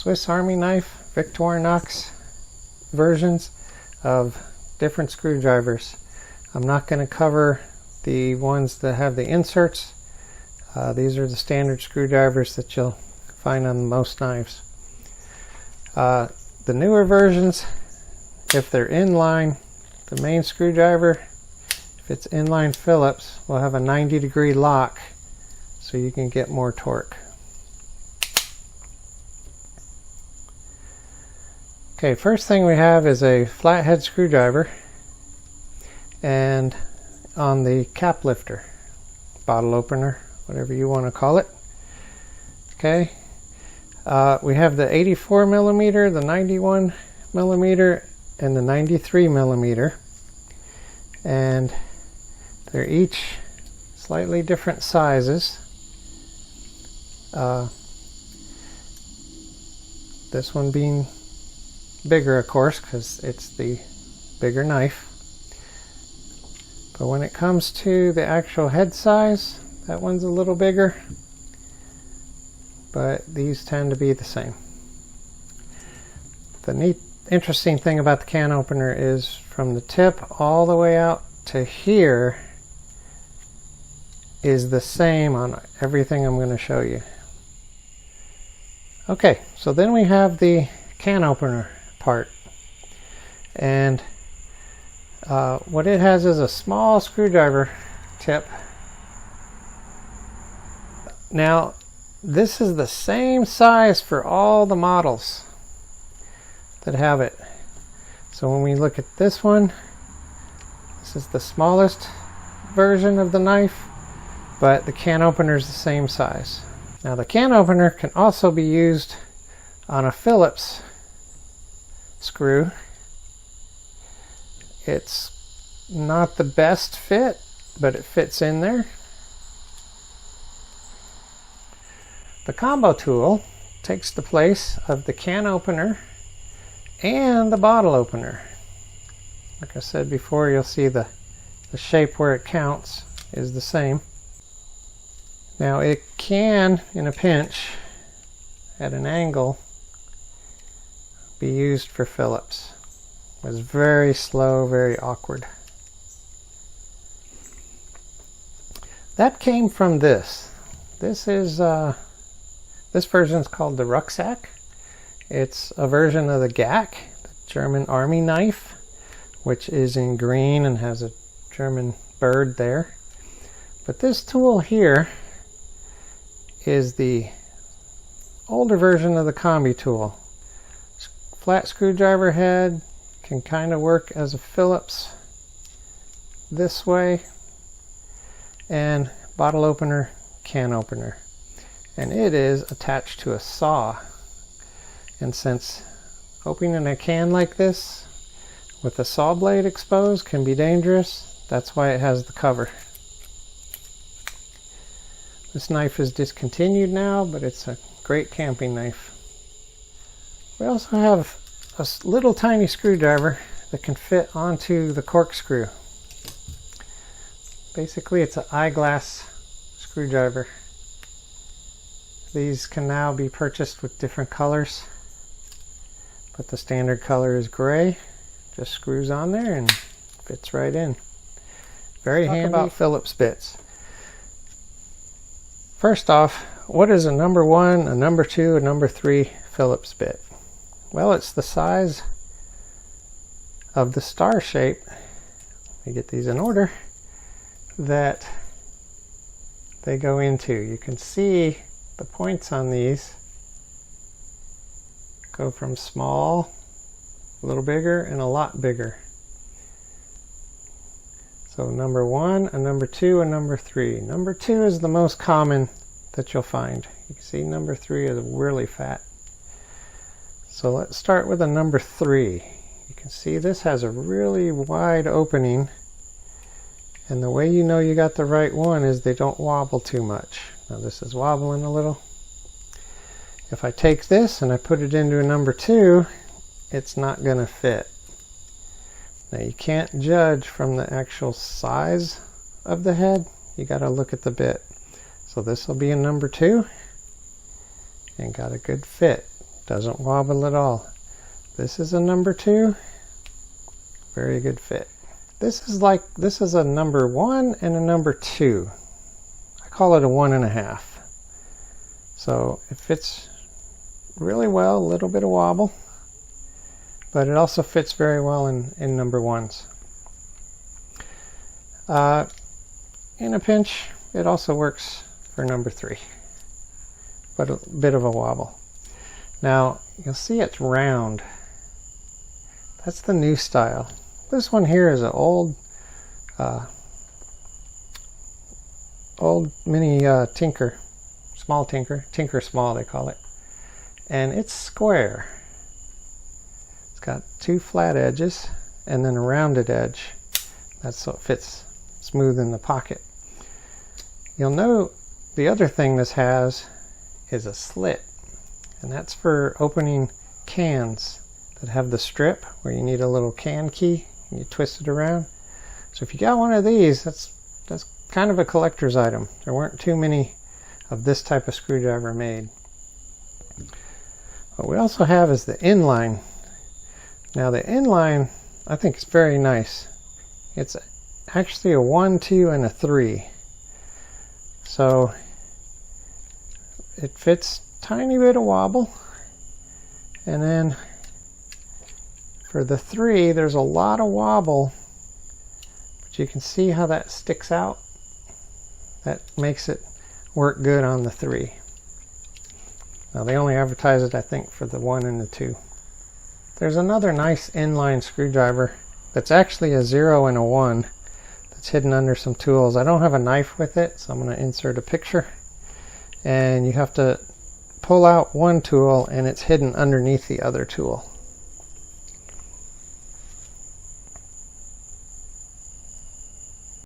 Swiss Army knife, Victorinox versions of different screwdrivers. I'm not going to cover the ones that have the inserts. These are the standard screwdrivers that you'll find on most knives. The newer versions, if they're inline, the main screwdriver, if it's inline Phillips, will have a 90-degree lock so you can get more torque. Okay, first thing we have is a flathead screwdriver and on the cap lifter, bottle opener, whatever you want to call it. Okay, we have the 84 millimeter, the 91 millimeter, and the 93 millimeter, and they're each slightly different sizes. This one being bigger, of course, because it's the bigger knife. But when it comes to the actual head size, that one's a little bigger, but these tend to be the same. The interesting thing about the can opener is from the tip all the way out to here is the same on everything I'm going to show you. Okay, so then we have the can opener part, and what it has is a small screwdriver tip. Now this is the same size for all the models that have it. So when we look at this one, this is the smallest version of the knife, but the can opener is the same size. Now the can opener can also be used on a Phillips screw. It's not the best fit, but it fits in there. The combo tool takes the place of the can opener and the bottle opener. Like I said before, you'll see the shape where it counts is the same. Now it can, in a pinch, at an angle, be used for Phillips. It's very slow, very awkward. That came from this. This is this version is called the Rucksack. It's a version of the GAK, the German Army knife, which is in green and has a German bird there. But this tool here is the older version of the combi tool. Flat screwdriver head, can kind of work as a Phillips this way, and bottle opener, can opener, and it is attached to a saw. And since opening a can like this with a saw blade exposed can be dangerous, that's why it has the cover. This knife is discontinued now, but it's a great camping knife. We also have a little tiny screwdriver that can fit onto the corkscrew. Basically, it's an eyeglass screwdriver. These can now be purchased with different colors, but the standard color is gray. Just screws on there and fits right in. Very handy. Talk about Phillips bits. First off, what is a number 1, a number 2, a number 3 Phillips bit? Well, it's the size of the star shape. Let me get these in order. That they go into. You can see the points on these go from small, a little bigger, and a lot bigger. So number 1, a number 2, a number 3. Number 2 is the most common that you'll find. You can see number 3 is really fat. So let's start with a number 3. You can see this has a really wide opening, and the way you know you got the right one is they don't wobble too much. Now this is wobbling a little. If I take this and I put it into a number 2, it's not going to fit. Now you can't judge from the actual size of the head. You got to look at the bit. So this will be a number 2 and got a good fit. Doesn't wobble at all. This is a number 2. Very good fit. This is a number 1 and a number 2. I call it a 1.5. So it fits really well, a little bit of wobble, but it also fits very well in number 1s. In a pinch, it also works for number 3, but a bit of a wobble. Now you'll see it's round. That's the new style. This one here is an old mini Tinker, small Tinker Small they call it, and it's square. It's got 2 flat edges and then a rounded edge. That's so it fits smooth in the pocket. You'll note the other thing this has is a slit, and that's for opening cans that have the strip where you need a little can key and you twist it around. So if you got one of these, that's kind of a collector's item. There weren't too many of this type of screwdriver made. What we also have is the In-line. Now the In-line, I think, is very nice. It's actually a 1, 2, and a 3. So it fits tiny bit of wobble, and then for the 3 there's a lot of wobble, but you can see how that sticks out. That makes it work good on the 3. Now they only advertise it, I think, for the 1 and the 2. There's another nice inline screwdriver that's actually a 0 and a 1 that's hidden under some tools. I don't have a knife with it, so I'm going to insert a picture. And you have to pull out one tool and it's hidden underneath the other tool.